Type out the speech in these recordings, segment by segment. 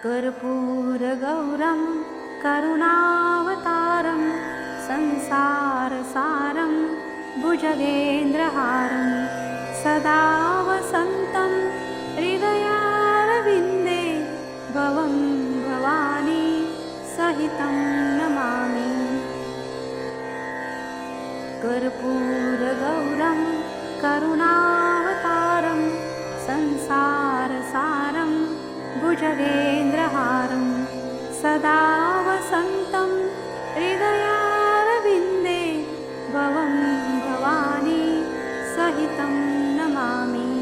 कर्पूरगौरं करुणावतारं संसारसारं भुजगेन्द्रहारं सदा वसन्तं हृदयारविन्दे भवं भवानी सहितं नमामि। कर्पूरगौरं करुणावतारं संसारसारं भुजगेन्द्रहारं सदा वसन्तं हृदयारविन्दे भवं भवानी सहितं नमामि।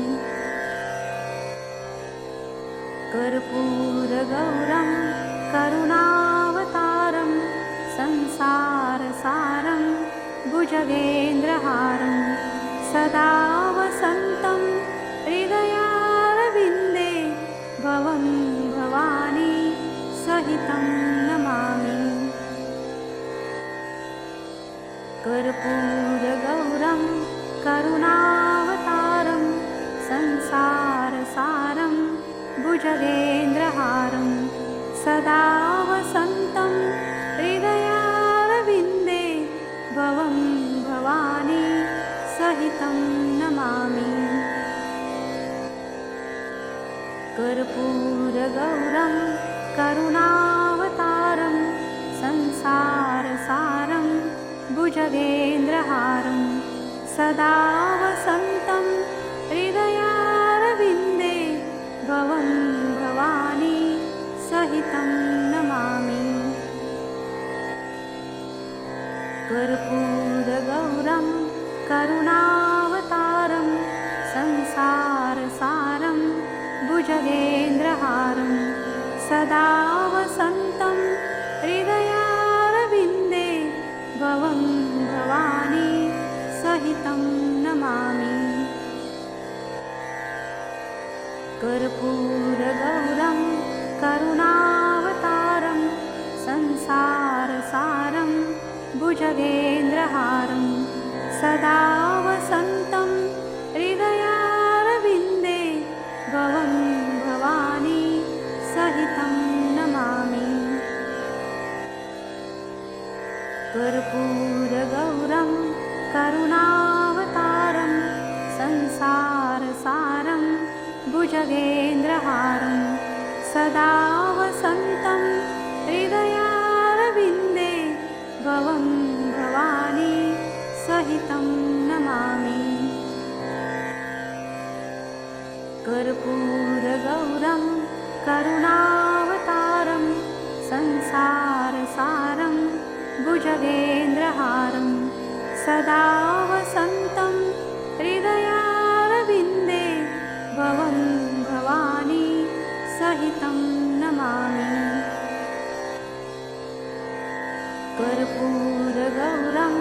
कर्पूरगौरं करुणावतारं संसारसारं भुजगेन्द्रहारं सदा वसन्तं हृदयारविन्दे भवं भवानी सहितं नमामि। कर्पूरगौरं करुणावतारं संसारसारं भुजगेन्द्रहारं सदा वसन्तं हृदयारविन्दे भवं भवानी सहितं नमामि। कर्पूरगौरं करुणावतारं संसारसारं भुजगेन्द्रहारं सदा वसन्तं हृदयारविन्दे भवं भवानी सहितं नमामि। कर्पूरगौरं करुणावतारं संसारसारं भुजगेन्द्रहारं सदा वसन्तं हृदयारविन्दे भवं भवानी सहितं नमामि। कर्पूरगौरं करुणावतारं संसारसारं भुजगेन्द्रहारं सदा वसन्तं हृदयारविन्दे भवं भवानी सहितं नमामि। कर्पूरगौरं करुणावतारं संसारसारं भुजगेन्द्रहारं सदा वसन्तं हृदयारविन्दे भवं भवानी सहितं नमामि। कर्पूरगौरं करुणावतारं संसारसारं भुजगेन्द्रहारं सदा वसन्तं हृदयारविन्दे भवं भवानी सहितं नमामि। कर्पूरगौरं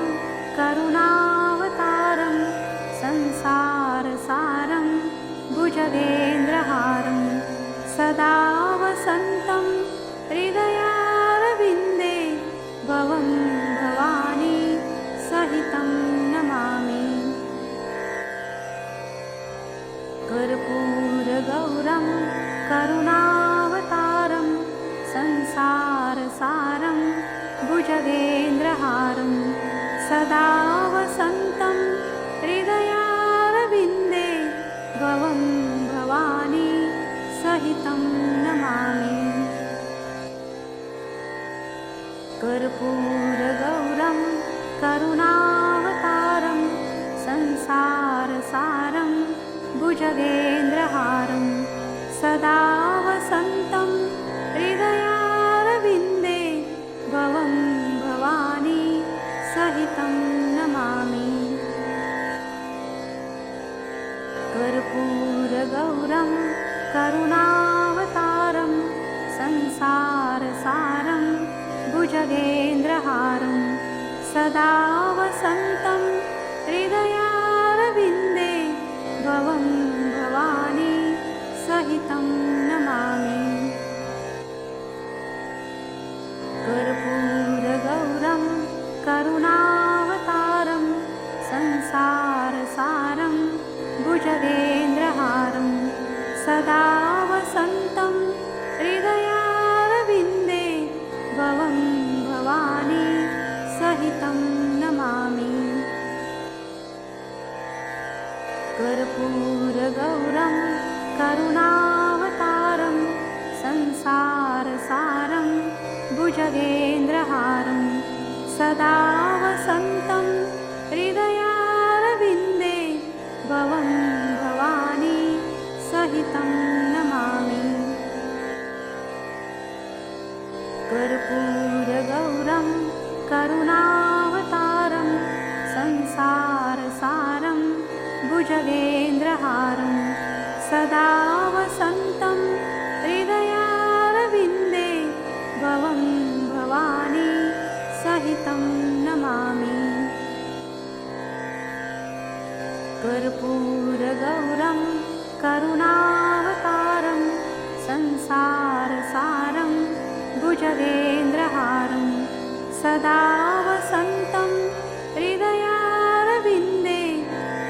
करुणावतारं संसारसारं भुजगेन्द्रहारं सदा वसन्तं हृदयारविन्दे भवं भवानी सहितं नमामि। कर्पूरगौरं करुणावतारं संसारसारं भुजगेन्द्रहारं सदा वसन्तं हृदयारविन्दे भवं भवानी सहितं नमामि। कर्पूरगौरं करुणावतारं संसारसारं भुजगेन्द्रहारं सदा वसन्तं हृदयारविन्दे भवं भवानी सहितं नमामि। कर्पूरगौरं करुणावतारं संसारसारं भुजगेन्द्रहारं सदा वसन्तं हृदयारविन्दे भवं भवानी सहितं नमामि। कर्पूरगौरं करुणावतारं संसारसारं भुजगेन्द्रहारं सदा वसन्तं हृदया कर्पूरगौरं करुणावतारं संसारसारं भुजगेन्द्रहारं सदा वसन्तं हृदयारविन्दे भवं भवानी सहितं नमामि। कर्पूरगौरं करुणावतारं संसारसारं भुजगेन्द्रहारं सदा वसन्तं हृदयारविन्दे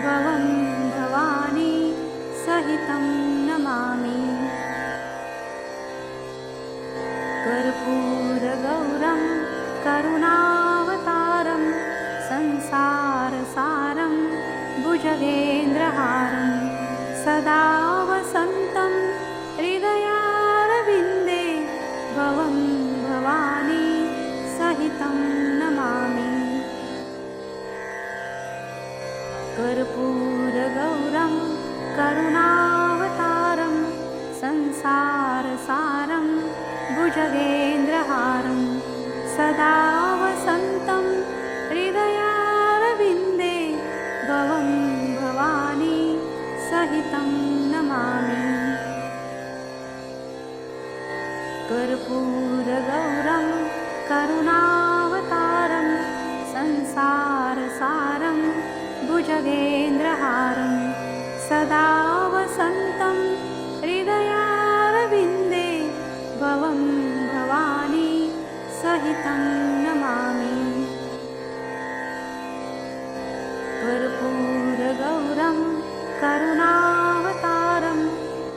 भवं भवानी सहितं नमामि। कर्पूरगौरं करुणावतारं संसारसारं भुजगेन्द्रहारं सदा वसन्तं हृदयारविन्दे भवं भवानी सहितं नमामि। कर्पूरगौरं करुणावतारं संसारसारं भुजगेन्द्रहारं सदा वसन्तं हृदयारविन्दे भवं भवानी सहितं नमामि। कर्पूरगौरं करुणावतारं संसारसारं भुजगेन्द्रहारं सदा वसन्तं हृदयारविन्दे भवं भवानी सहितं नमामि। कर्पूरगौरं करुणावतारं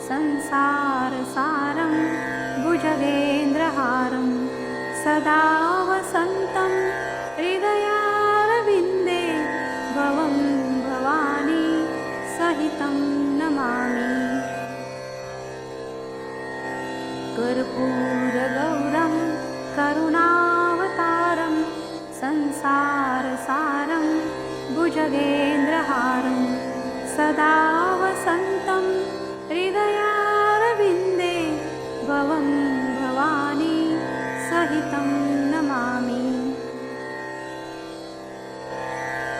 संसारसारं भुजगेन्द्रहारं सदा वसन्तं हृदयारविन्दे भवं भवानी सहितं नमामि। कर्पूरगौरं करुणावतारं संसारसारं भुजगेन्द्रहारं सदा वसन्तं हृदयारविन्दे भवं भवानी सहितं नमामि।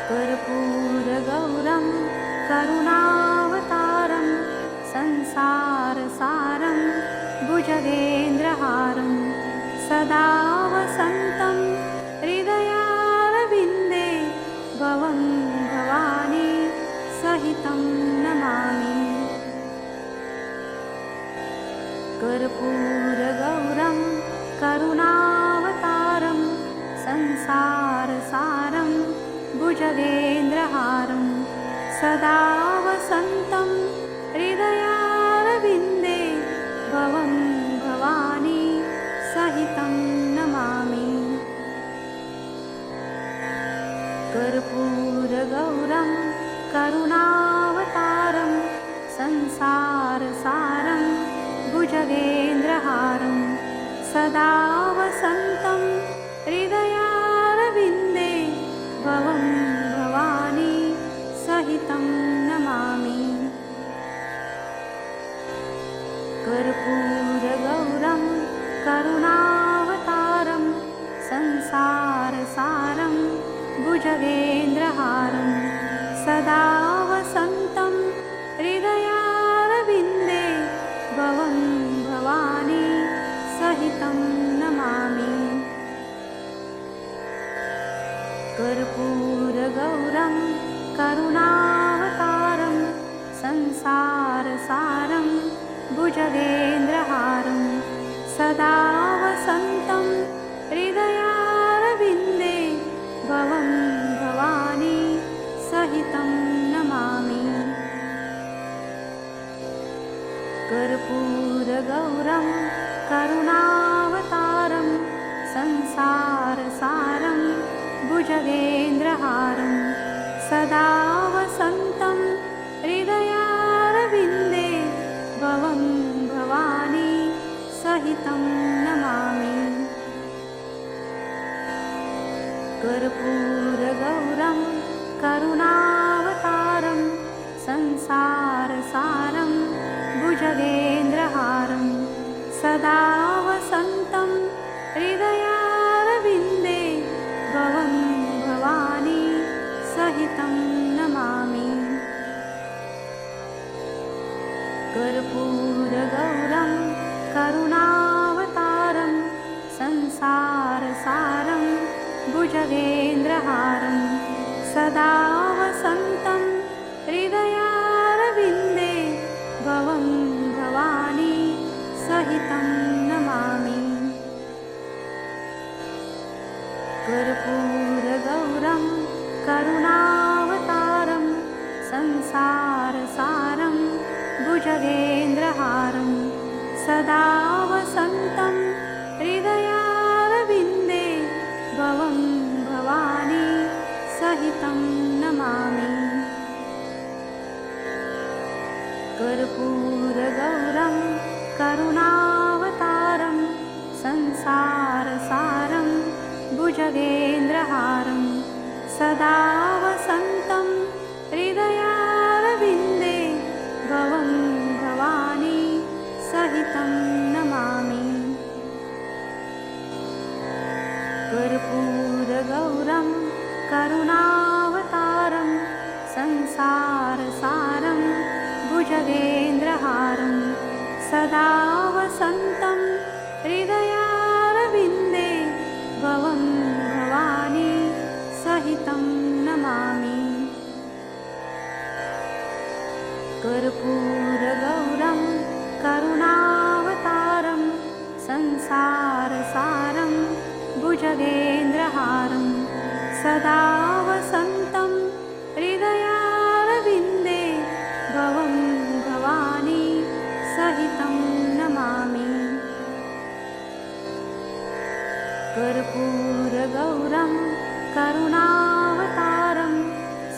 कर्पूरगौरं करुणावतारं संसारसारं भुजगेन्द्रहारं सदा वसन्तं हृदयारविन्दे भवं भवानी सहितं नमामि। कर्पूरगौरं करुणावतारं संसारसारं भुजगेन्द्रहारं सदा वसन्तं हृदयारविन्दे भवं भवानी सहितं नमामि। कर्पूरगौरं करुणावतारं संसारसारं भुजगेन्द्रहारं सदा वसन्तं हृदयारविन्दे भवं भवानी सहितं नमामि। कर्पूरगौरं करुणावतारं संसारसारं भुजगेन्द्रहारं सदा वसन्तं हृदयारविन्दे भवं भवानी सहितं नमामि। कर्पूरगौरं करुणावतारं संसारसारं भुजगेन्द्रहारं सदा वसन्तं हृदयारविन्दे भवं भवानी सहितं नमामि। कर्पूरगौरं करुणावतारं संसारसारं भुजगेन्द्रहारं सदा वसन्तं हृदयारविन्दे भवं भवानी सहितं नमामि। कर्पूरगौरं करुणावतारं संसारसारं भुजगेन्द्रहारं सदा वसन्तं हृदयारविन्दे भवं भवानी सहितं नमामि। कर्पूरगौरं करुणावतारं संसारसारं भुजगेन्द्रहारं सदा वसन्तं हृदयारविन्दे भवं भवानी सहितं नमामि। कर्पूरगौरं करुणावतारं संसारसारं भुजगेन्द्रहारं सदा वसन्तं हृदयारविन्दे भवं भवानी सहितं नमामि। कर्पूरगौरं करुणावतारं संसारसारं भुजगेन्द्रहारं सदा वसन्तं हृदयारविन्दे भवं भवानी सहितं नमामि। कर्पूरगौरं करुणावतारं संसारसारं भुजगेन्द्रहारं सदा वसन्तं हृदयारविन्दे भवं भवानी सहितं नमामि। कर्पूरगौरं करुणावतारं संसारसारं भुजगेन्द्रहारं सदा वसन्तं हृदयारविन्दे भवं भवानी सहितं नमामि। कर्पूरगौरं करुणावतारं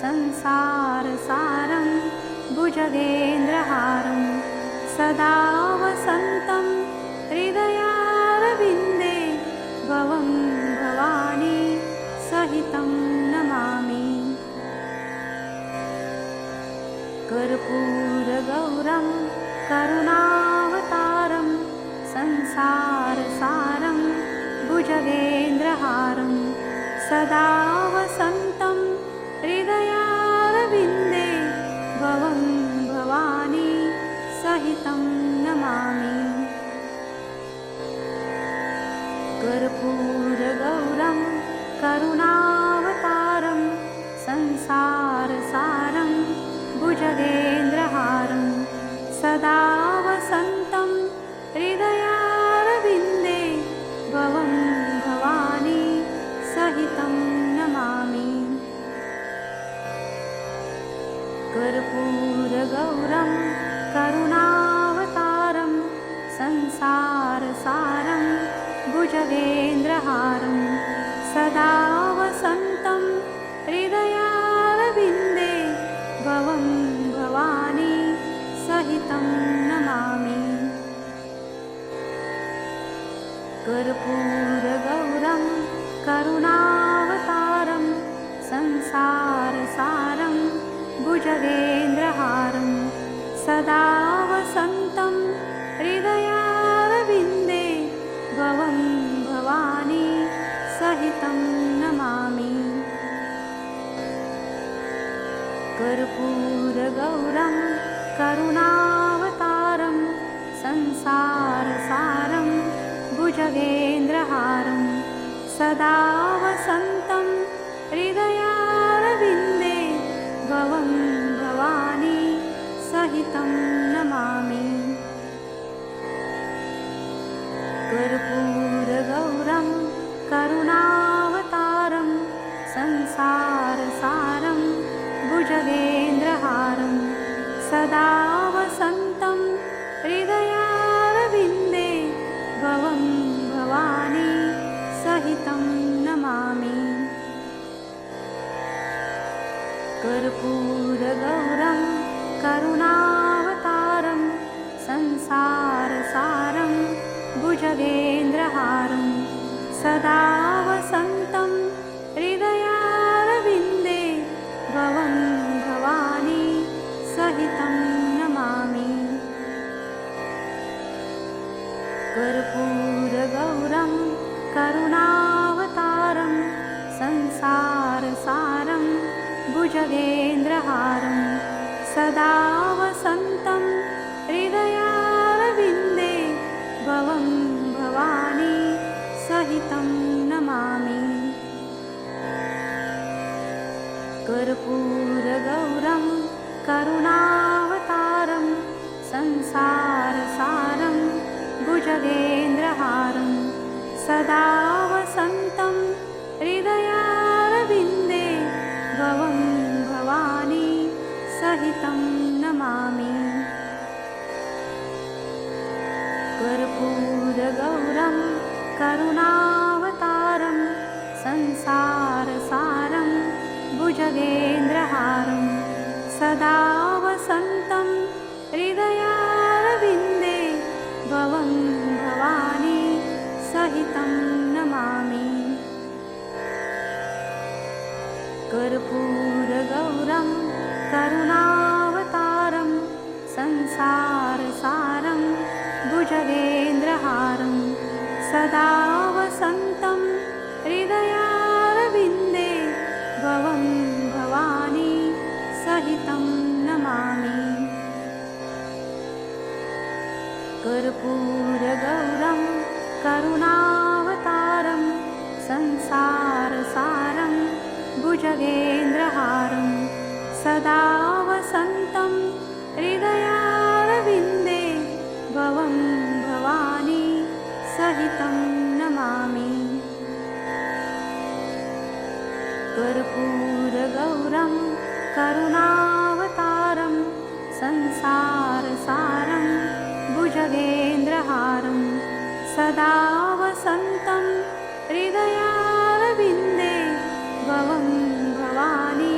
संसारसारं भुजगेन्द्रहारं सदा वसन्तं हृदयारविन्दे भवं भवानी सहितं नमामि। कर्पूरगौरं करुणावतारं संसारसारं भुजगेन्द्रहारं सदा वसन्तं हृदयारविन्दे भवं भवानी सहितं नमामि। कर्पूरगौरं करुणावतारं संसारसारं भुजगेन्द्रहारं सदा वसन्तं हृदयारविन्दे भवं भवानी सहितं नमामि। कर्पूरगौरं करुणावतारं संसारसारं भुजगेन्द्रहारं सदा वसन्तं हृदयारविन्दे भवं भवानी सहितं नमामि। कर्पूरगौरं करुणावतारं संसारसारं भुजगेन्द्रहारं सदा वसन्तं हृदयारविन्दे भवं भवानी सहितं नमामि। कर्पूरगौरं करुणावतारं संसारसारं भुजगेन्द्रहारं सदा वसन्तं हृदयारविन्दे भवं भवानी सहितं नमामि। कर्पूरगौरं करुणावतारं संसारसारं भुजगेन्द्रहारं सदा वसन्तं हृदयारविन्दे भवं भवानी सहितं नमामि। कर्पूरगौरं करुणावतारं संसारसारं भुजगेन्द्रहारं सदा वसन्तं हृदयारविन्दे भवं भवानी सहितं नमामि। कर्पूरगौरं करुणावतारं संसारसारं भुजगेन्द्रहारं सदा वसन्तं हृदयारविन्दे भवं भवानी सहितं नमामि। कर्पूरगौरं करुणावतारं संसारसारं भुजगेन्द्रहारं सदा वसन्तं हृदयारविन्दे भवं भवानी सहितं नमामि। कर्पूरगौरं करुणावतारं संसारसारं भुजगेन्द्रहारं सदा वसन्तं हृदयारविन्दे भवं भवानी सहितं नमामि। कर्पूरगौरं करुणावतारं संसारसारं भुजगेन्द्रहारं सदा वसन्तं हृदयारविन्दे भवं भवानी सहितं नमामि। कर्पूरगौरं करुणावतारं संसारसारं भुजगेन्द्रहारं सदा वसन्तं हृदयारविन्दे भवं भवानी सहितं नमामि। कर्पूरगौरं करुणावतारं संसारसारं भुजगेन्द्रहारं सदा वसन्तं हृदयारविन्दे भवं भवानी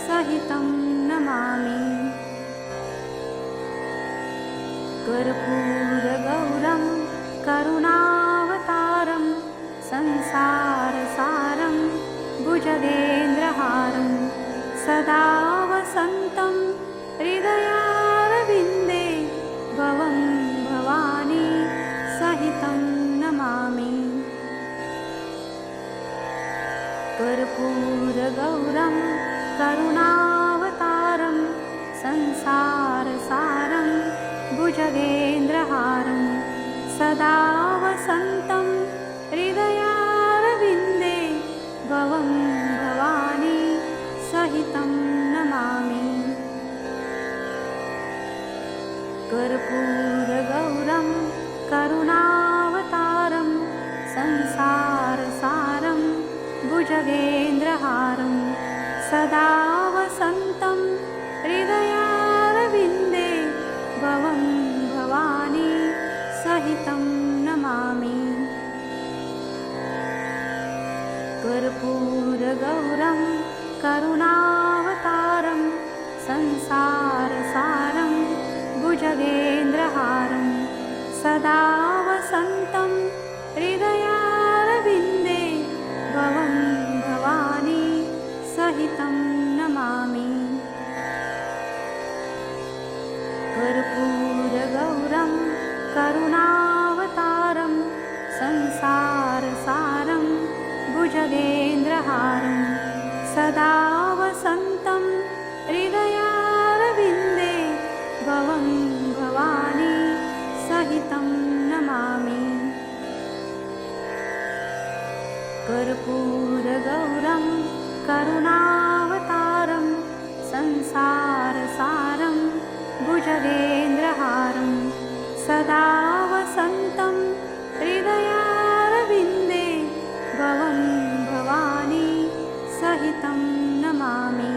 सहितं नमामि। कर्पूरगौरं करुणावतारं संसारसारं भुजगेन्द्रहारं सदा वसन्तं हृदयारविन्दे भवं भवानी सहितं नमामि। कर्पूरगौरं करुणावतारं संसारसारं भुजगेन्द्रहारं सदा वसन्तं हृदयारविन्दे भवं भवानी सहितं नमामि। कर्पूरगौरं करुणावतारं संसारसारं भुजगेन्द्रहारं सदा वसन्तं हृदयारविन्दे भवं भवानी सहितं नमामि। कर्पूरगौरं करुणावतारं संसारसारं भुजगेन्द्रहारं सदा वसन्तं हृदयारविन्दे भवं भवानी सहितं नमामि। कर्पूरगौरं करुणावतारं संसारसारं भुजगेन्द्रहारं सदा वसन्तं हृदयारविन्दे भवं भवानी सहितं नमामि। कर्पूरगौरं करुणावतारं संसारसारं भुजगेन्द्रहारं सदा वसन्तं हृदयारविन्दे भवं भवानी सहितं नमामि।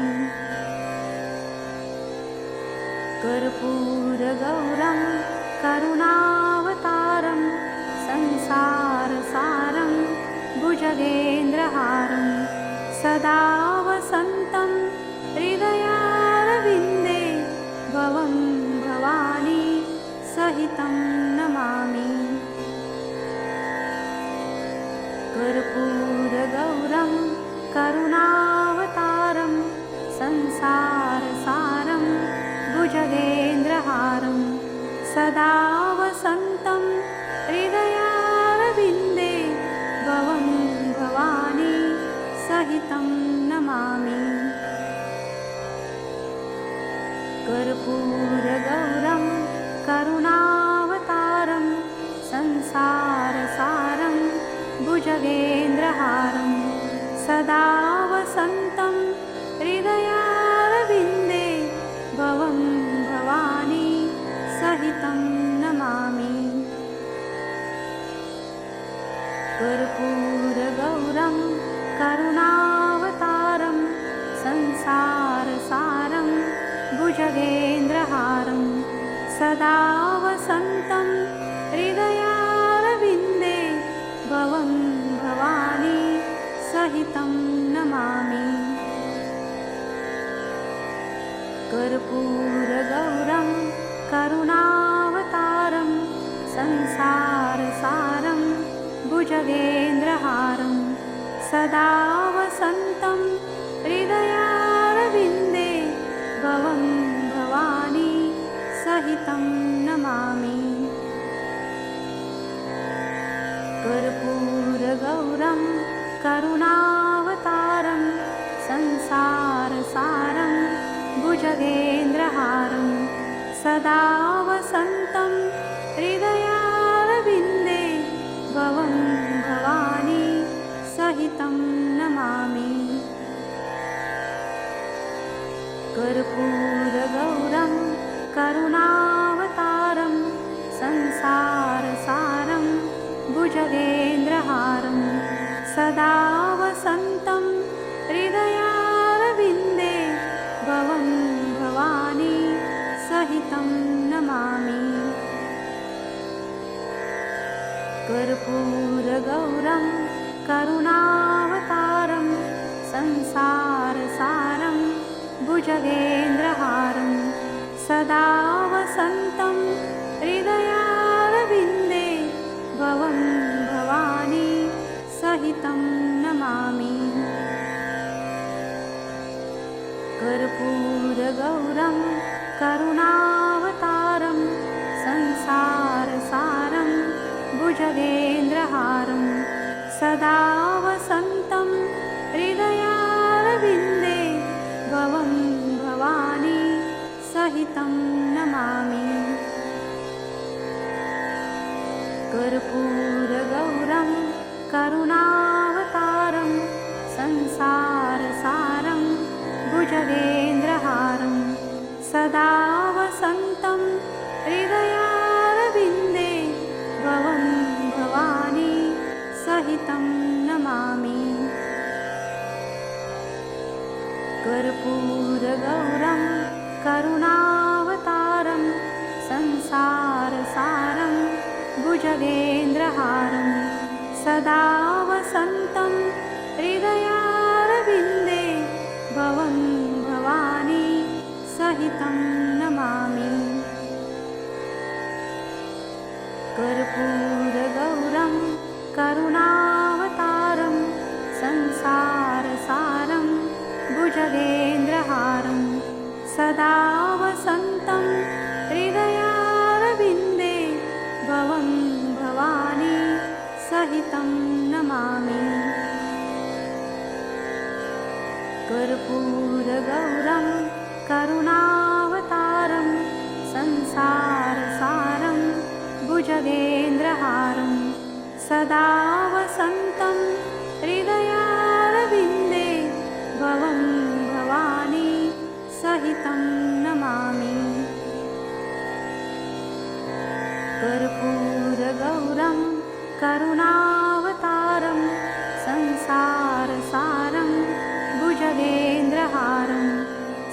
कर्पूरगौरं करुणावतारं संसारसारं भुजगेन्द्रहारं सदा वसन्तं हृदयारविन्दे भवं भवानी सहितं नमामि। कर्पूरगौरं करुणावतारं संसारसारं भुजगेन्द्रहारं सदा वसन्तं हृदयारविन्दे संसारसारं भुजगेन्द्रहारं सदा वसन्तं हृदयारविन्दे भवं भवानी सहितं नमामि। कर्पूरगौरं करुणावतारं संसारसारं भुजगेन्द्रहारं सदा वसन्तं हृदयारविन्दे भवं भवानी सहितं नमामि। कर्पूरगौरं करुणावतारं संसारसारं भुजगेन्द्रहारं सदा वसन्तं हृदयारविन्दे भवं भवानी सहितं नमामि। कर्पूरगौरं करुणावतारं संसारसारं भुजगेन्द्रहारं सदा वसन्तं हृदयारविन्दे भवं भवानी सहितं नमामि। कर्पूरगौरं करुणावतारं संसारसारं भुजगेन्द्रहारं सदा वसन्तं हृदयारविन्दे भवं भवानी सहितं नमामि। कर्पूरगौरं करुणावतारं संसारसारं भुजगेन्द्रहारं सदा वसन्तं हृदयारविन्दे भवं भवानी सहितं नमामि। कर्पूरगौरं करुणावतारं संसारसारं भुजगेन्द्रहारं सदा वसन्तं हृदयारविन्दे भवं भवानी सहितं नमामि। कर्पूरगौरं करुणावतारं संसारसारं भुजगेन्द्रहारं सदा वसन्तं हृदयारविन्दे भवं भवानी सहितं नमामि। कर्पूरगौरं करुणावतारं संसारसारं भुजगेन्द्रहारं सदा वसन्तं हृदयारविन्दे भवं भवानी सहितं नमामि। कर्पूरगौरं करुणावतारं संसारसारं भुजगेन्द्रहारं सदा वसन्तं हृदयारविन्दे भवं भवानी सहितं नमामि। कर्पूरगौरं करुणावतारं संसारसारं भुजगेन्द्रहारं सदा वसन्तं हृदयारविन्दे भवं भवानी सहितं नमामि। कर्पूरगौरं करुणावतारं संसारसारं भुजगेन्द्रहारं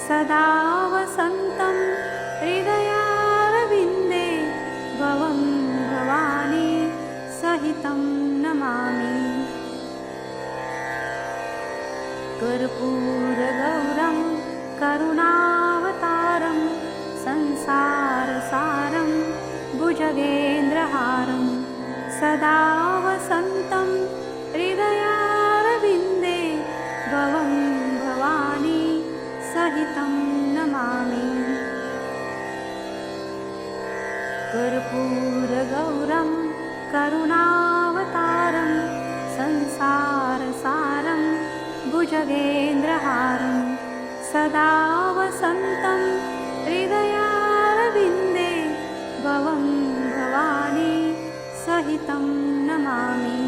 सदा वसन्तं हृदयारविन्दे भवं भवानी सहितं नमामि। कर्पूरगौरं करुणावतारं संसारसारं भुजगेन्द्रहारं सदा वसन्तं हृदयारविन्दे भवं भवानी सहितं नमामि। कर्पूरगौरं करुणावतारं संसारसारं भुजगेन्द्रहारं सदा वसन्तं हृदयारविन्दे भवं भवानी सहितं सहितं नमामि।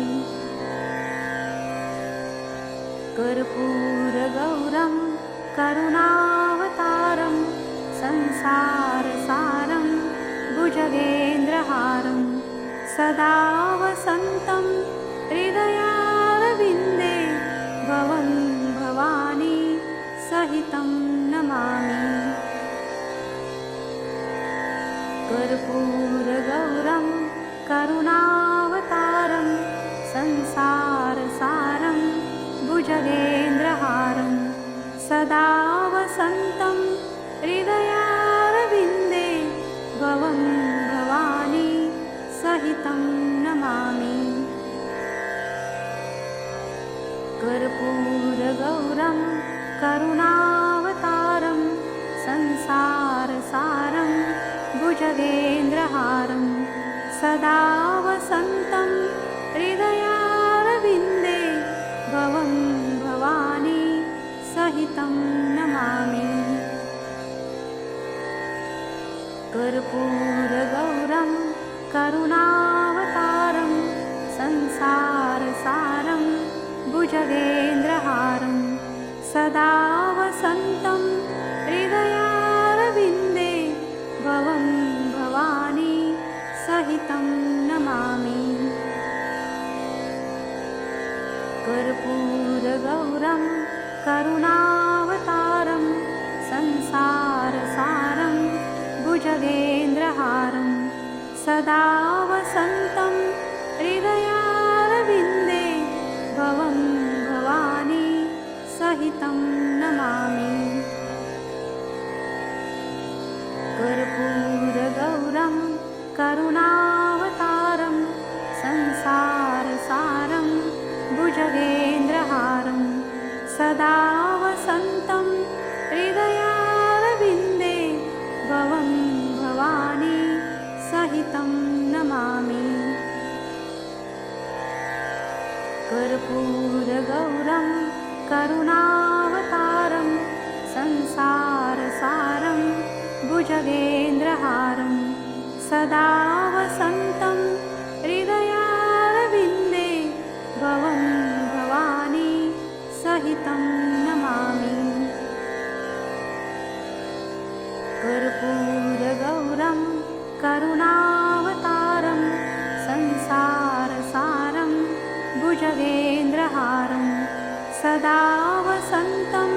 कर्पूरगौरं करुणावतारं संसारसारं भुजगेन्द्रहारं सदा वसन्तं हृदयारविन्दे भवं भवानी सहितं नमामि। कर्पूरगौरं करुणावतारं संसारसारं भुजगेन्द्रहारं सदा वसन्तं हृदयारविन्दे भवं भवानी सहितं नमामि। कर्पूरगौरं करुणावतारं संसारसारं भुजगेन्द्रहारं सदा वसन्तं हृदयारविन्दे भवं भवानी सहितं नमामि। कर्पूरगौरं करुणावतारं संसारसारं भुजगेन्द्रहारं सदा वसन्तं हृदयारविन्दे भवं भवानी सहितं नमामि। कर्पूरगौरं करुणावतारं संसारसारं भुजगेन्द्रहारं सदा वसन्तं हृदयारविन्दे भवं भवानी सहितं नमामि। कर्पूरगौरं करुणावतारं संसारसारं भुजगेन्द्रहारं सदा वसन्तं हृदयारविन्दे भवं भवानी सहितं नमामि। कर्पूरगौरं करुणावतारं संसारसारं भुजगेन्द्रहारं सदा वसन्तं हृदयारविन्दे भवं भवानी सहितं नमामि। कर्पूरगौरं करुणावतारं संसारसारं भुजगेन्द्रहारं सदा वसन्तं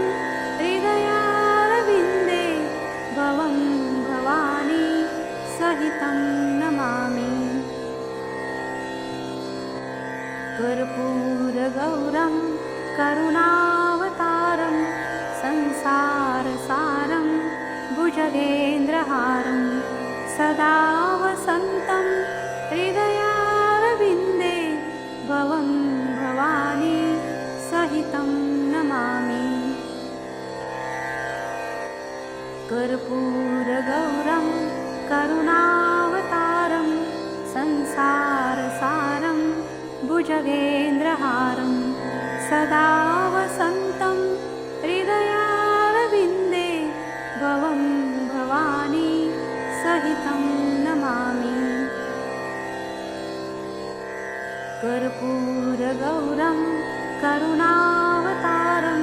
हृदयारविन्दे भवं भवानी सहितं नमामि। कर्पूरगौरं करुणावतारं संसारसारं भुजगेन्द्रहारं सदा वसन्तं हृदयारविन्दे भवं भवानी सहितं नमामि। कर्पूरगौरं करुणावतारं संसारसारं भुजगेन्द्रहारं सदा वसन्तं हृदयारविन्दे भवं भवानी सहितं नमामि। कर्पूरगौरं करुणावतारं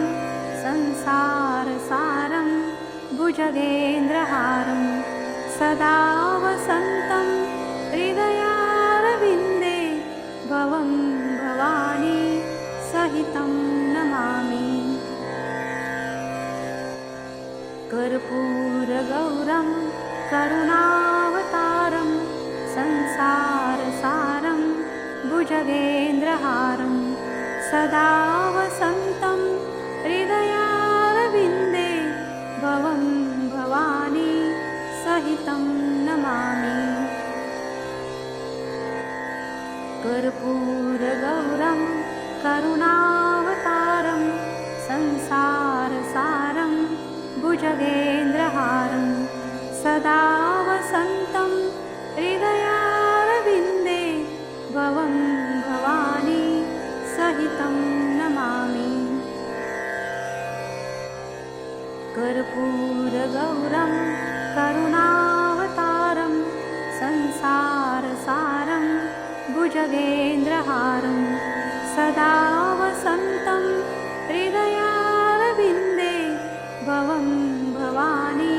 संसारसारं भुजगेन्द्रहारं सदा वसन्तं हृदयारविन्दे भवं भवानी सहितं नमामि। कर्पूरगौरं करुणावतारं संसारसारं भुजगेन्द्रहारं सदा वसन्तं हृदयारविन्दे भवं भवानी सहितं नमामि। कर्पूरगौरं करुणावतारं संसारसारं भुजगेन्द्रहारं सदा वसन्तं हृदयारविन्दे भवं भवानी सहितं नमामि। कर्पूरगौरं करुणावतारं संसारसारं भुजगेन्द्रहारं सदा वसन्तं हृदयारविन्दे भवं भवानी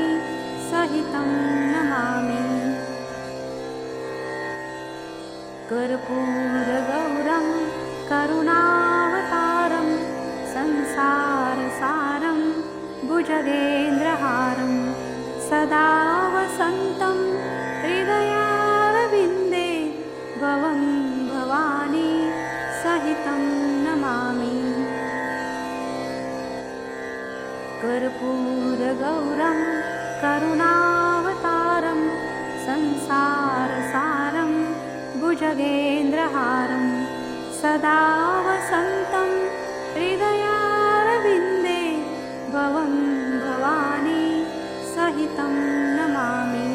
सहितं नमामि। कर्पूरगौरं करुणावतारं संसारसारं भुजगेन्द्रहारं सदा वसन्तं हृदयारविन्दे भवं भवानी सहितं नमामि। कर्पूरगौरं करुणावतारं संसारसारं भुजगेन्द्रहारं सदा वसन्तं हृदयारविन्दे भवं भवानी सहितं नमामि।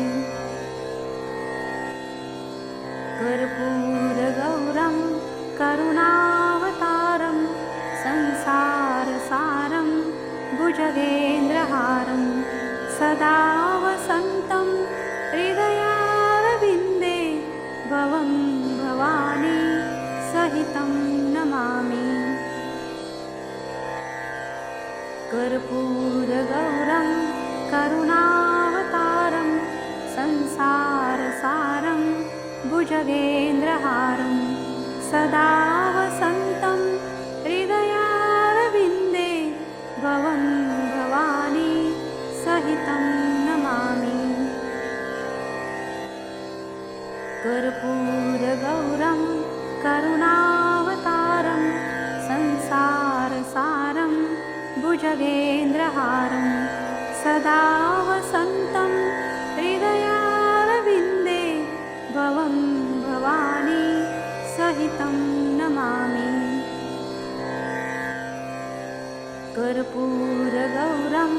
कर्पूरगौरं करुणावतारं संसारसारं भुजगेन्द्रहारं सदा वसन्तं हृदयारविन्दे भवं भवानी सहितं नमामि। कर्पूरगौरं करुणावतारं संसारसारं भुजगेन्द्रहारं सदा वसन्तं हृदयारविन्दे भवं भवानी सहितं नमामि। कर्पूरगौरं करुणावतारं संसारसारं भुजगेन्द्रहारं सदा वसन्तं हृदयारविन्दे भवं भवानी सहितं नमामि। कर्पूरगौरं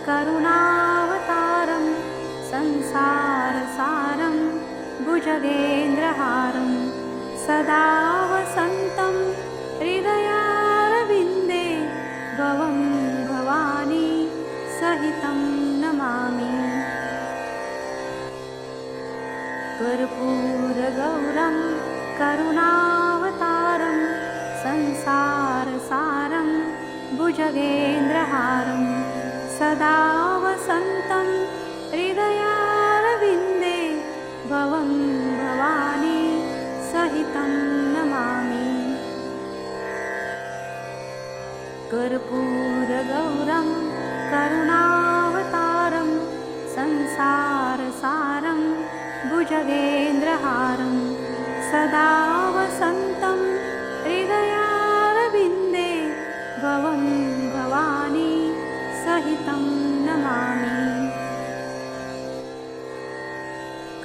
करुणावतारं संसारसारं भुजगेन्द्रहारं सदा वसन्तं हृदयारविन्दे भवं भवानी सहितं नमामि। कर्पूरगौरं करुणावतारं संसारसारं भुजगेन्द्रहारं सदा वसन्तं हृदयारविन्दे भवं भवानी सहितं नमामि। कर्पूरगौरं करुणावतारं संसारसारं भुजगेन्द्रहारं सदा वसन्तं हृदयारविन्दे भवं भवानी सहितं नमामि।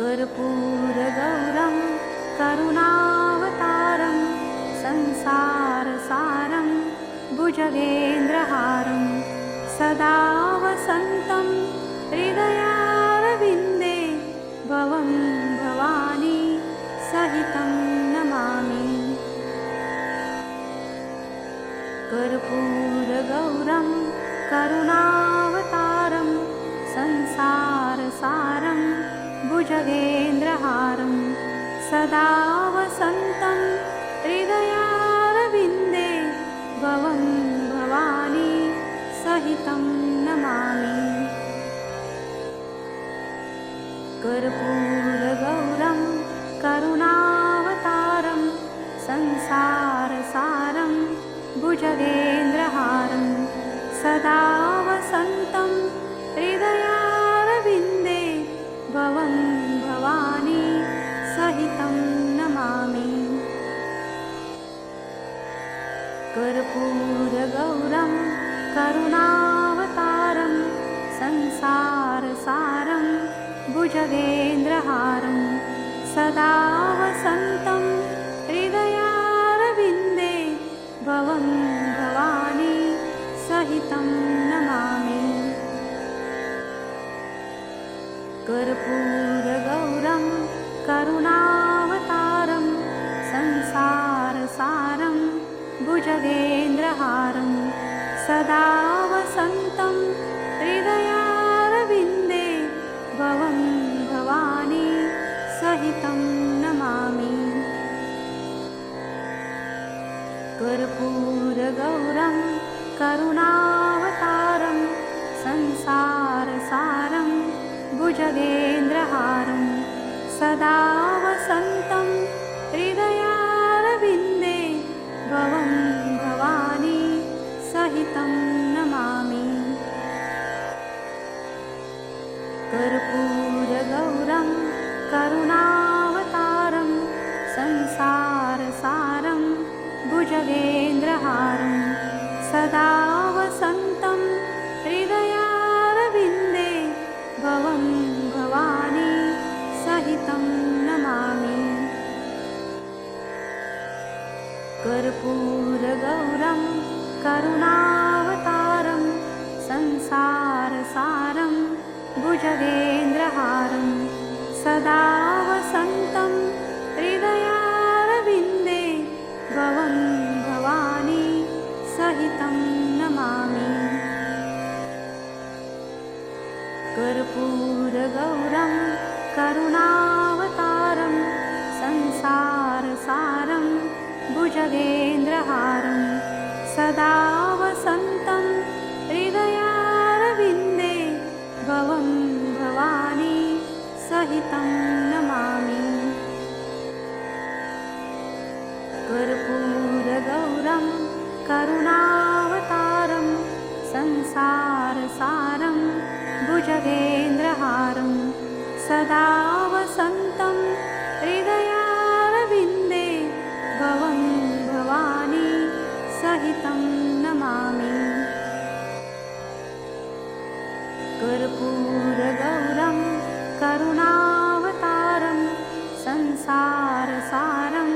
कर्पूरगौरं करुणावतारं संसारसारं भुजगेन्द्रहारं सदा वसन्तं हृदयारविन्दे भवं भवानी सहितं नमामि। कर्पूरगौरं करुणावतारं संसारसारं भुजगेन्द्रहारं सदा वसन्तं हृदयारविन्दे भवं भवानी सहितं नमामि। कर्पूरगौरं करुणावतारं संसारसारं भुजगेन्द्रहारं सदा वसन्तं हृदयारविन्दे भवं भवानी सहितं नमामि। कर्पूरगौरं करुणावतारं संसारसारं भुजगेन्द्रहारं सदा वसन्तं हृदयारविन्दे भवं भवानी सहितं नमामि। कर्पूरगौरं करुणावतारं संसारसारं भुजगेन्द्रहारं सदा वसन्तं हृदयारविन्दे भवं भवानी सहितं नमामि। कर्पूरगौरं करुणावतारं संसारसारं भुजगेन्द्रहारं सदा वसन्तं हृदयारविन्दे भवं भवानी सहितं नमामि। कर्पूरगौरं करुणावतारं संसारसारं भुजगेन्द्रहारं सदा वसन्तं हृदयारविन्दे भवं भवानी सहितं नमामि। कर्पूरगौरं करुणावतारं संसारसारं भुजगेन्द्रहारं सदा वसन्तं हृदयारविन्दे भवं भवानी सहितं नमामि। कर्पूरगौरं करुणावतारं संसारसारं भुजगेन्द्रहारं सदा वसन्तं हृदयारविन्दे भवं भवानी सहितं नमामि। कर्पूरगौरं करुणावतारं संसारसारं भुजगेन्द्रहारं सदा वसन्तं हृदयारविन्दे भवं भवानी सहितं नमामि। कर्पूरगौरं करुणावतारं संसारसारं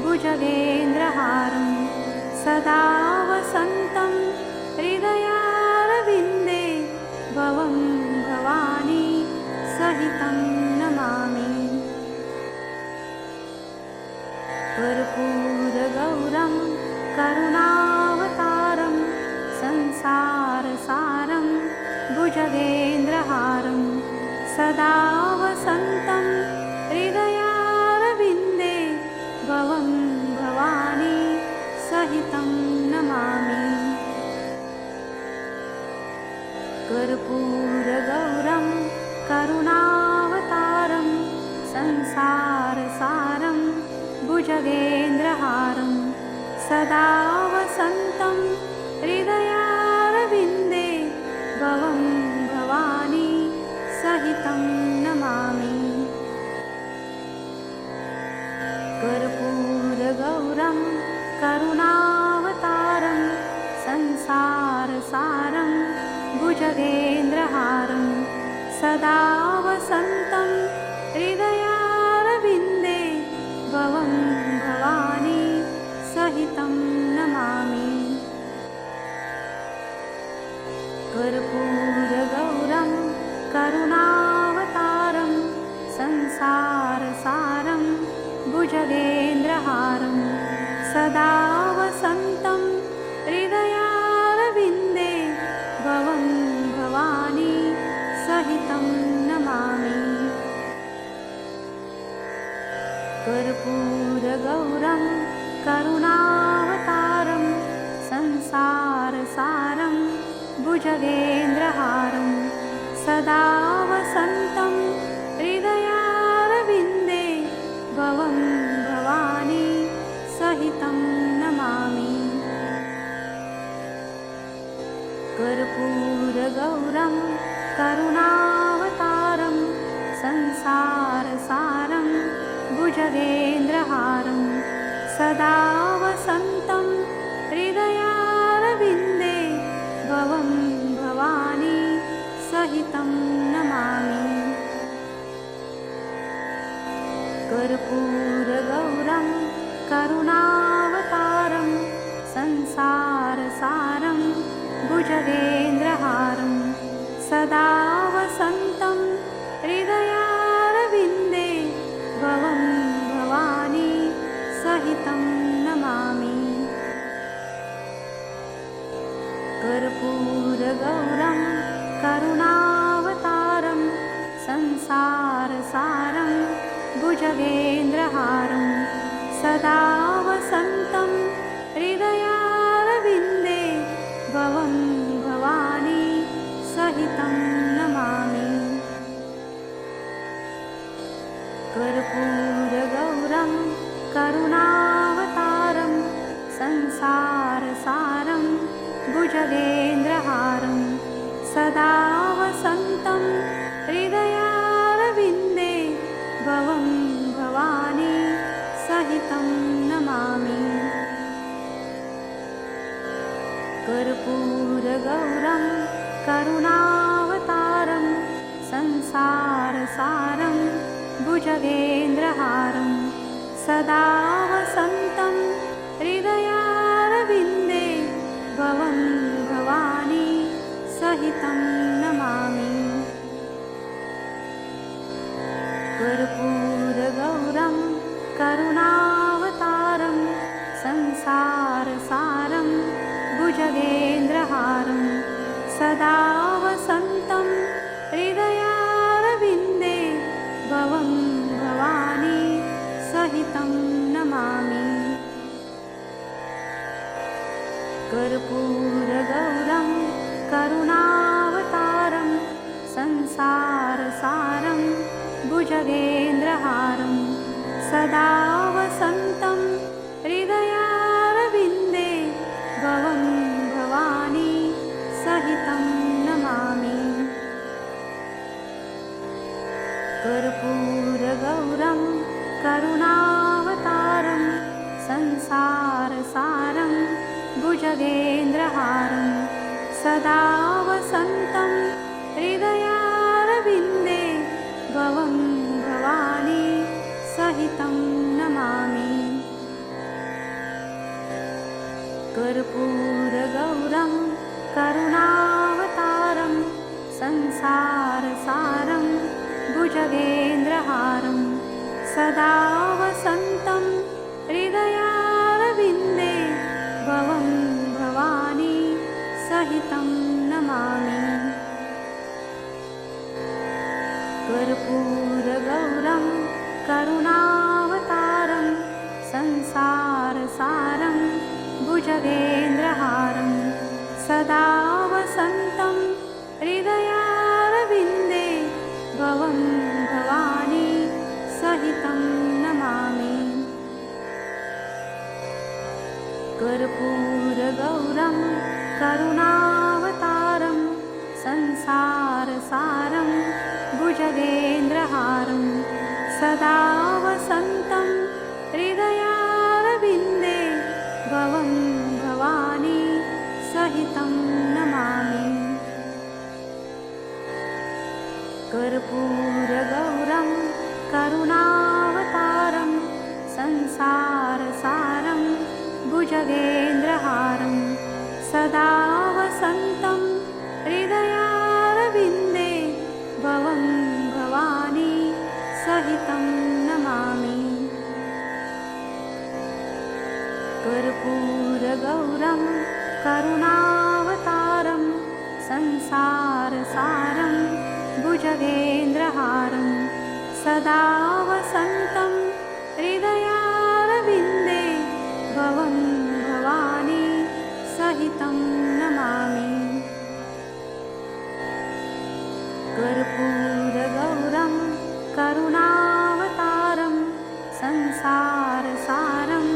भुजगेन्द्रहारं सदा वसन्तं हृदयारविन्दे भवं भवानी सहितं नमामि। कर्पूरगौरं करुणावतारं संसारसारं भुजगेन्द्रहारं सदा वसन्तं हृदयारविन्दे भवं भवानी सहितं नमामि। कर्पूरगौरं करुणावतारं संसारसारं भुजगेन्द्रहारं सदा वसन्तं हृदयारविन्दे भवं भवानी सहितं नमामि। कर्पूरगौरं करुणावतारं संसारसारं भुजगेन्द्रहारं सदा वसन्तं हृदयारविन्दे भवं भवानी सहितं नमामि। कर्पूरगौरं करुणावतारं संसारसारं भुजगेन्द्रहारं सदा वसन्तं हृदयारविन्दे भवं भवानी सहितं नमामि। कर्पूरगौरं करुणावतारं संसारसारं भुजगेन्द्रहारं सदा वसन्तं हृदयारविन्दे भवं भवानी सहितं नमामि। कर्पूरगौरं करुणावतारं संसारसारं भुजगेन्द्रहारं सदा वसन्तं हृदयारविन्दे भवं भवानी सहितं नमामि। कर्पूरगौरं करुणावतारं संसारसारं भुजगेन्द्रहारं सदा वसन्तं हृदयारविन्दे भवं भवानी सहितं नमामि। कर्पूरगौरं करुणावतारं संसारसारं भुजगेन्द्रहारं सदा वसन्तं हृदयारविन्दे कर्पूरगौरं करुणावतारं संसारसारं भुजगेन्द्रहारं सदा वसन्तं हृदयारविन्दे भवं भवानी सहितं नमामि। कर्पूरगौरं करुणावतारं संसारसारं भुजगेन्द्रहारं सदा वसन्तं हृदयारविन्दे भवं भवानी सहितं नमामि। कर्पूरगौरं करुणावतारं संसारसारं भुजगेन्द्रहारं सदा वसन्तं हृदयारविन्दे भवं भवानी सहितं नमामि। कर्पूरगौरं करुणावतारं संसारसारं भुजगेन्द्रहारं सदा वसन्तं हृदयारविन्दे भवं भवानी सहितं नमामि। कर्पूरगौरं करुणावतारं संसारसारं भुजगेन्द्रहारं सदा वसन्तं हृदयारविन्दे भवं भवानी सहितं नमामि। कर्पूरगौरं करुणावतारं संसारसारं भुजगेन्द्रहारं सदा वसन्तं हृदयारविन्दे भवं भवानी सहितं नमामि। कर्पूरगौरं करुणावतारं संसारसारं भुजगेन्द्रहारं सदा वसन्तं हृदयारविन्दे भवं भवानी सहितं नमामि। कर्पूरगौरं करुणावतारं संसारसारं भुजगेन्द्रहारं सदा वसन्तं हृदयारविन्दे भवं भवानी सहितं नमामि। कर्पूरगौरं करुणावतारं संसारसारं भुजगेन्द्रहारं सदा वसन्तं हृदयारविन्दे भवं भवानी सहितं नमामि। कर्पूरगौरं करुणावतारं संसारसारं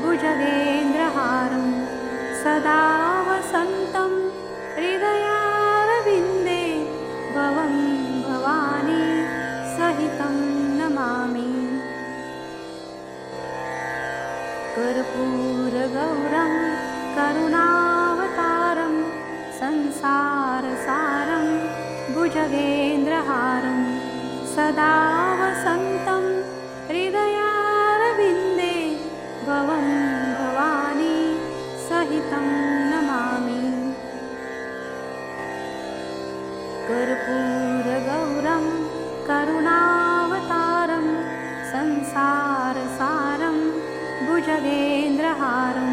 भुजगेन्द्रहारं सदा वसन्तं हृदयारविन्दे भवं भवानी सहितं नमामि। कर्पूरगौरं करुणावतारं संसारसारं भुजगेन्द्रहारं सदा वसन्तं हृदयारविन्दे भवं भवानी सहितं नमामि। कर्पूरगौरं करुणावतारं संसारसारं भुजगेन्द्रहारं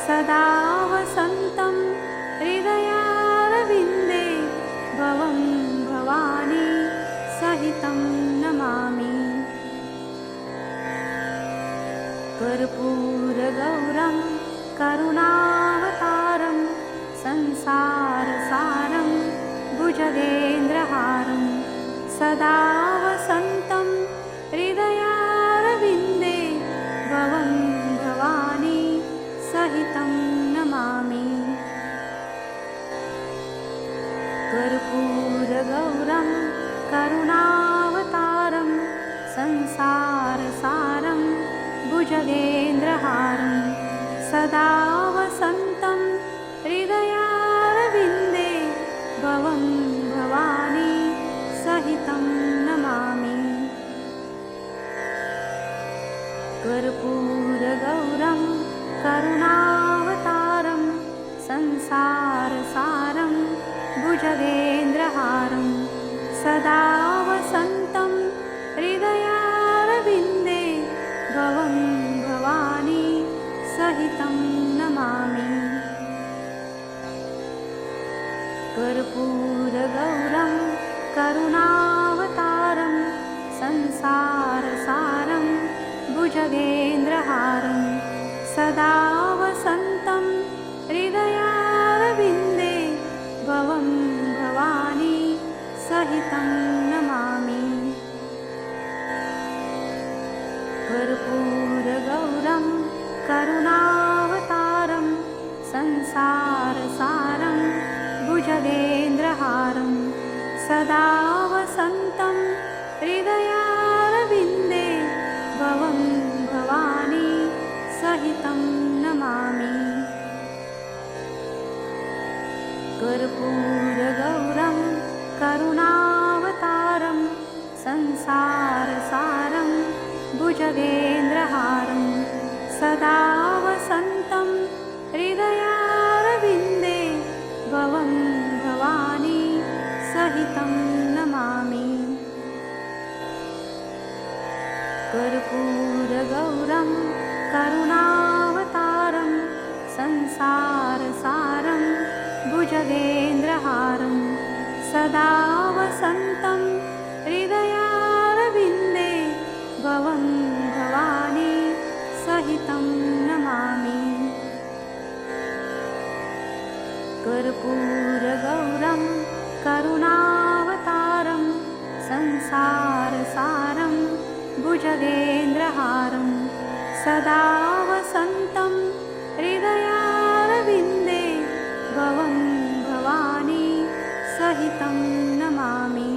सदा वसन्तं हृदयारविन्दे भवं भवानी सहितं नमामि। कर्पूरगौरं करुणावतारं संसारसारं भुजगेन्द्रहारं सदा वसन्तं हृदयारविन्दे भवं भवानी सहितं नमामि। कर्पूरगौरं करुणावतारं संसारसारं भुजगेन्द्रहारं सदा वसन्तं हृदयारविन्दे करुणावतारं संसारसारं भुजगेन्द्रहारं सदा वसन्तं हृदयारविन्दे भवं भवानी सहितं नमामि। कर्पूरगौरं करुणावतारं संसारसारं भुजगेन्द्रहारं सदा वसन्तं हृदयारविन्दे भवं भवानी सहितं नमामि। कर्पूरगौरं करुणावतारं संसारसारं भुजगेन्द्रहारं सदा वसन्तं हृदयारविन्दे भवं भवानी सहितं नमामि। कर्पूरगौरं करुणावतारं संसारसारं भुजगेन्द्रहारं सदा वसन्तं हृदयारविन्दे भवं भवानी सहितं नमामि। कर्पूरगौरं करुणावतारं संसारसारं भुजगेन्द्रहारं सदा वसन्तं हृदयारविन्दे भवं भवानी सहितं नमामि। कर्पूरगौरं करुणावतारं संसारसारं भुजगेन्द्रहारं सदा वसन्तं हृदयारविन्दे भवं भवानी सहितं नमामि।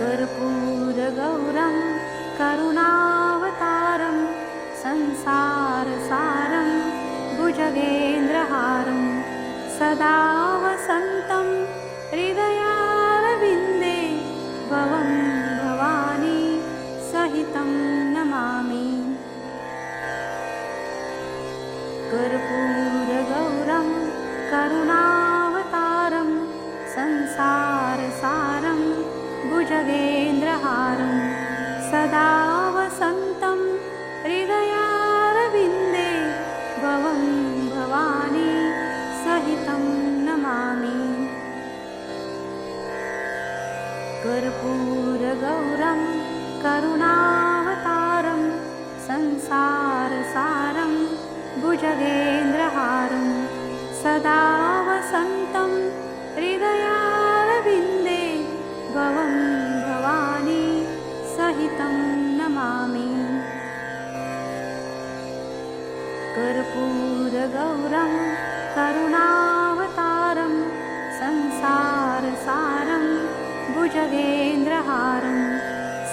कर्पूरगौरं करुणावतारं संसारसारं भुजगेन्द्रहारं सदा वसन्तं हृदयारविन्दे भवं भवानी सहितं नमामि। कर्पूरगौरं करुणावतारं संसारसारं भुजगेन्द्रहारं सदा वसन्तं हृदयारविन्दे भवं भवानी सहितं नमामि। कर्पूरगौरं करुणावतारं संसारसारं भुजगेन्द्रहारं सदा वसन्तं हृदयारविन्दे भवं भवानी सहितं नमामि। कर्पूरगौरं करुणावतारं संसारसारं भुजगेन्द्रहारं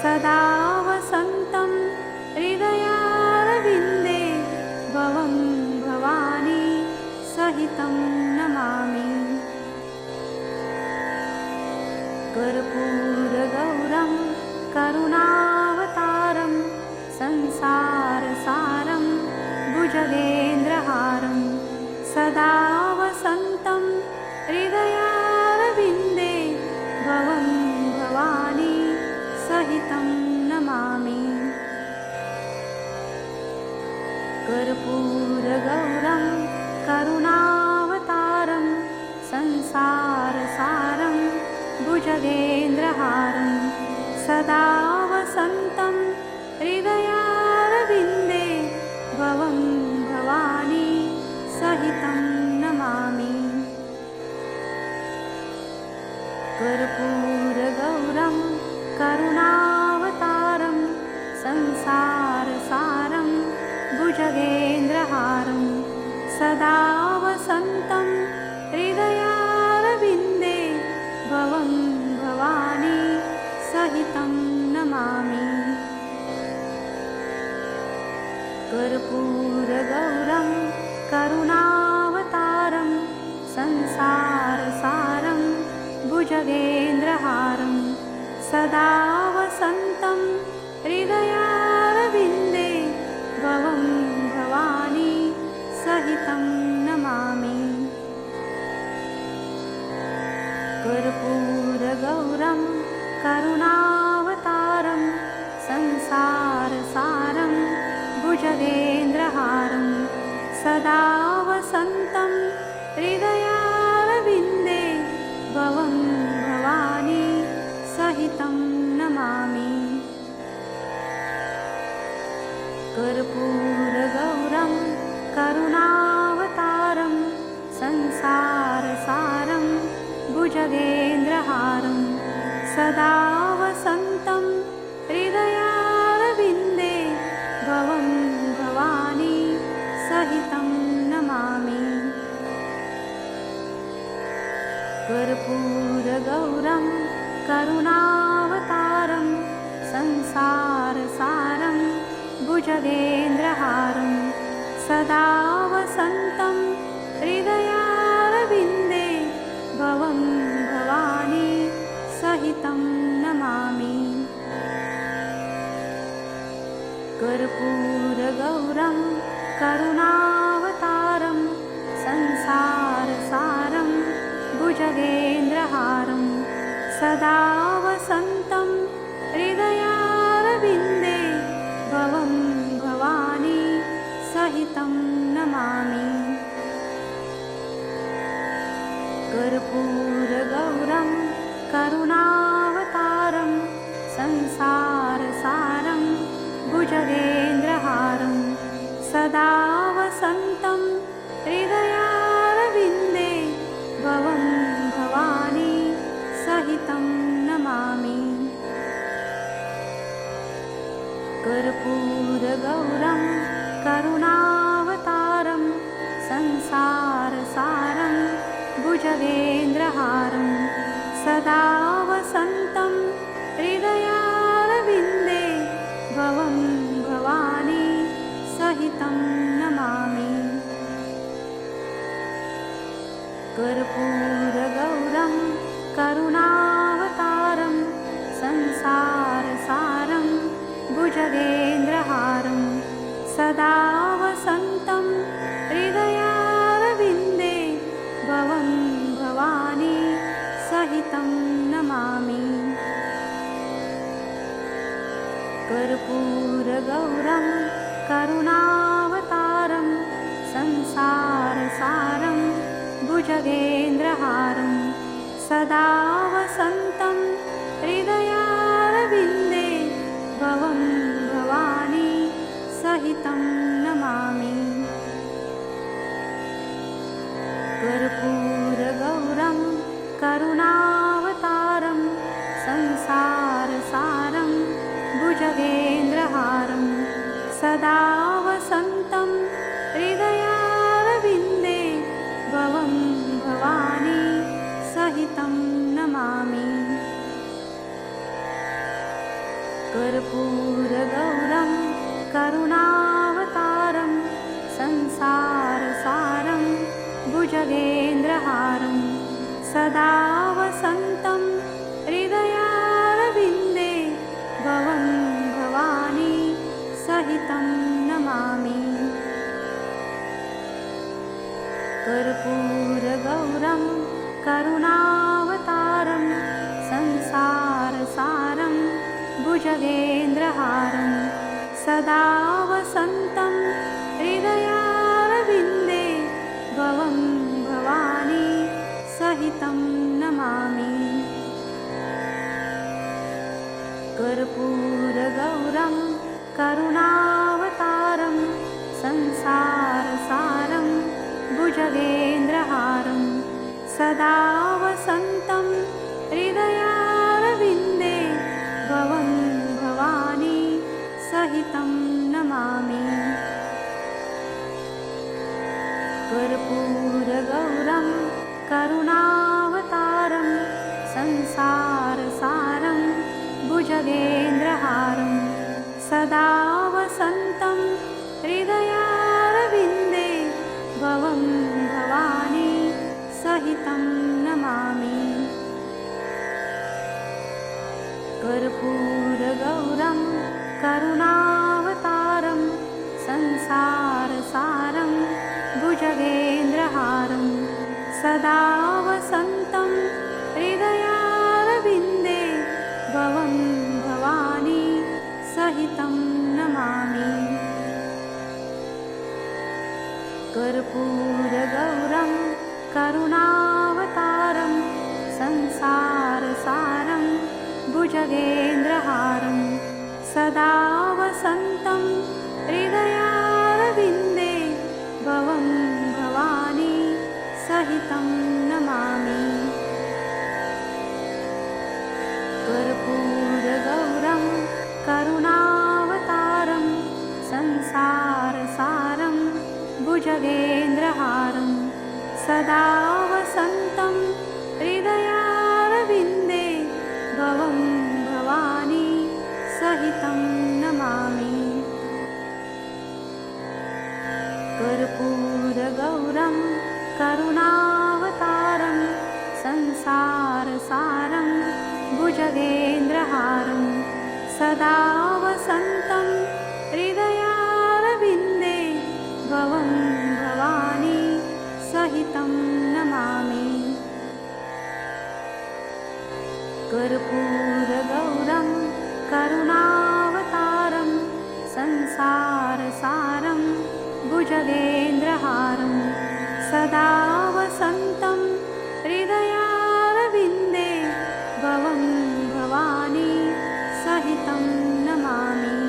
सदा वसन्तं हृदयारविन्दे भवं भवानी सहितं नमामि। कर्पूरगौरं करुणावतारं संसारसारं भुजगेन्द्रहारं सदा वसन्तं हृदयारविन्दे भवं भवानी सहितं नमामि। कर्पूरगौरं करुणावतारं संसारसारं भुजगेन्द्रहारं सदा वसन्तं हृदयारविन्दे भवं भवानी सहितं नमामि। कर्पूरगौरं करुणावतारं संसारसारं भुजगेन्द्रहारं सदा वसन्तं हृदयारविन्दे भवं भवानी सहितं नमामि। कर्पूरगौरं करुणावतारं संसारसारं भुजगेन्द्रहारं सदा वसन्तं हृदयारविन्दे भुजगेन्द्रहारं सदा वसन्तं हृदयारविन्दे भवं भवानी सहितं नमामि। कर्पूरगौरं करुणावतारं संसारसारं भुजगेन्द्रहारं सदा वसन्तं हृदयारविन्दे भवं भवानी सहितं नमामि। कर्पूरगौरं करुणावतारं संसारसारं भुजगेन्द्रहारं सदा वसन्तं हृदयारविन्दे भवं भवानी सहितं नमामि। कर्पूरगौरं करुणावतारं संसारसारं भुजगेन्द्रहारं सदा वसन्तं हृदयारविन्दे भवं भवानी सहितं नमामि। कर्पूरगौरं करुणावतारं संसारसारं भुजगेन्द्रहारं सदा वसन्तं हृदयारविन्दे भवं भवानी सहितं नमामि। कर्पूरगौरं करुणावतारं संसारसारं भुजगेन्द्रहारं सदा वसन्तं हृदयारविन्दे भवं भवानी सहितं नमामि। कर्पूरगौरं करुणावतारं संसारसारं भुजगेन्द्रहारं सदा वसन्तं हृदयारविन्दे भवं भवानी सहितं नमामि। कर्पूरगौरं करुणावतारं संसारसारं भुजगेन्द्रहारं सदा वसन्तं हृदयारविन्दे भवं भवानी सहितं नमामि। कर्पूरगौरं करुणावतारं संसारसारं भुजगेन्द्रहारं सदा वसन्तं हृदयारविन्दे भवं भवानी सहितं नमामि। कर्पूरगौरं करुणावतारं संसारसारं भुजगेन्द्रहारं सदा वसन्तं हृदयारविन्दे भवं भवानी सहितं नमामि। कर्पूरगौरं करुणावतारं संसारसारं भुजगेन्द्रहारं सदा वसन्तं हृदयारविन्दे भवं भवानी सहितं नमामि। कर्पूरगौरं करुणावतारं संसारसारं भुजगेन्द्रहारं सदा वसन्तं हृदयारविन्दे भवं भवानी सहितं नमामि। कर्पूरगौरं करुणावतारं संसारसारं भुजगेन्द्रहारं सदा वसन्तं हृदयारविन्दे भवं भवानी सहितं नमामि। कर्पूरगौरं करुणावतारं संसारसारं भुजगेन्द्रहारं सदा वसन्तं हृदयारविन्दे भवं भवानी सहितं नमामि। कर्पूरगौरं करुणावतारं संसारसारं भुजगेन्द्रहारं सदा वसन्तं हृदयारविन्दे भवं भवानी सहितं नमामि। कर्पूरगौरं करुणावतारं संसारसारं भुजगेन्द्रहारं सदा वसन्तं हृदयारविन्दे भवं भवानी सहितं नमामि। कर्पूरगौरं करुणावतारं संसारसारं भुजगेन्द्रहारं सदा वसन्तं हृदयारविन्दे भवं भवानी सहितं नमामि। कर्पूरगौरं करुणावतारं संसारसारं भुजगेन्द्रहारं सदा वसन्तं हृदयारविन्दे भवं भवानी सहितं नमामि।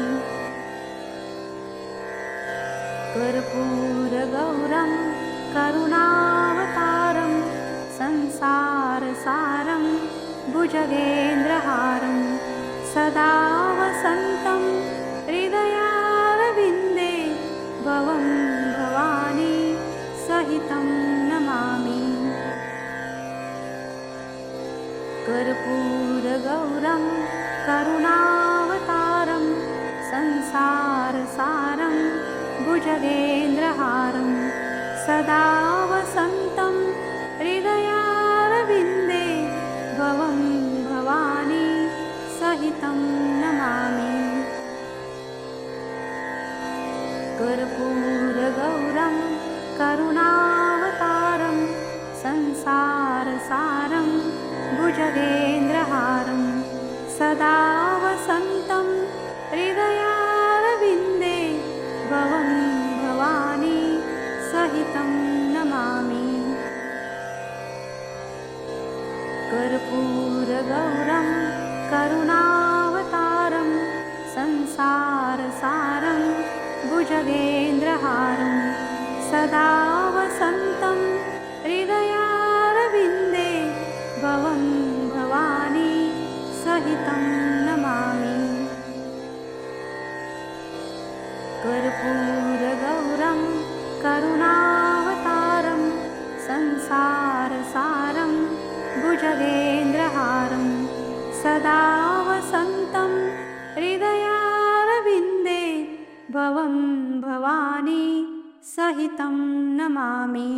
कर्पूरगौरं करुणावतारं संसारसारं भुजगेन्द्रहारं सदा वसन्तं हृदयारविन्दे भवं भवानी सहितं नमामि। कर्पूरगौरं करुणावतारं संसारसारं भुजगेन्द्रहारं सदा वसन्तं हृदयारविन्दे भवं भवानी सहितं नमामि। कर्पूरगौरं करुणावतारं संसारसारं भुजगेन्द्रहारं सदा वसन्तं हृदयारविन्दे भवं भवानी सहितं नमामि। कर्पूरगौरं करुणावतारं संसारसारं भुजगेन्द्रहारं सदा वसन्तं हृदयारविन्दे भवं भवानी सहितं नमामि। कर्पूरगौरं करुणावतारं संसारसारं भुजगेन्द्रहारं सदा वसन्तं हृदयारविन्दे भवं भवानी सहितं नमामि।